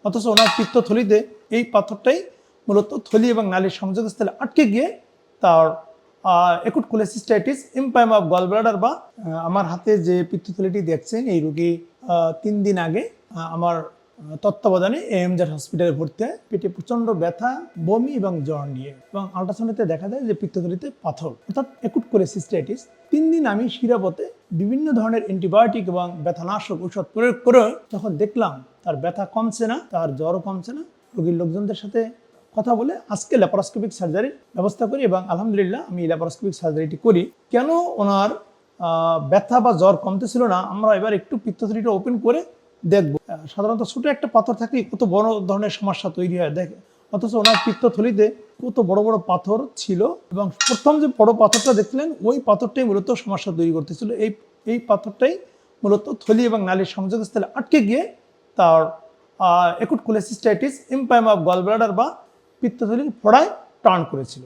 অথচ ওনার পিত্তথলিতে এই পাথরটাই মূলত থলি এবং নালীর সংযোগস্থলে আটকে গিয়ে তার একুট কোলেসিস্টাইটিস ইমপাইমা অফ গলব্লাডার বা আমার হাতে যে পিত্তথলিটি দেখছেন এই রোগী 3 দিন আগে আমার তত্ত্বাবধানে এএমজেড হসপিটালে ভর্তি হয়। পেটে প্রচন্ড ব্যথা, বমি এবং জ্বর নিয়ে, এবং আল্ট্রাসাউন্ডে দেখা যায় যে পিত্তথলিতে পাথর অর্থাৎ একুট কোলেসিস্টাইটিস। 3 দিন আমি শিরাপথে বিভিন্ন ধরনের অ্যান্টিবায়োটিক এবং ব্যথানাশক ঔষধ প্রয়োগ করে যখন দেখলাম তার ব্যথা কমছে না, তার জ্বরও কমছে না, রোগীর লোকজনদের সাথে কথা বলে আজকে ল্যাপারোস্কোপিক সার্জারির ব্যবস্থা করি এবং আলহামদুলিল্লাহ আমি ল্যাপারোস্কোপিক সার্জারিটি করি। কেন ওনার ব্যথা বা জ্বর কমতেছিল না, আমরা এবার একটু পিত্তথলিটা ওপেন করে দেখবো। সাধারণত ছোট একটা পাথর থাকলে কত বড় ধরনের সমস্যা তৈরি হয় দেখে, অথচ ওনার পিত্তথলিতে কত বড় বড় পাথর ছিল এবং প্রথম যে বড় পাথরটা দেখলেন ওই পাথরটাই মূলত সমস্যা তৈরি করতেছিল। এই পাথরটাই মূলত থলি এবং নালীর সংযোগস্থলে আটকে গিয়ে তার একুট কোলেসিস্টাইটিস ইমপাইমা অফ গলব্লাডার বা পিত্তথলির ফোড়ায় টার্ন করেছিল।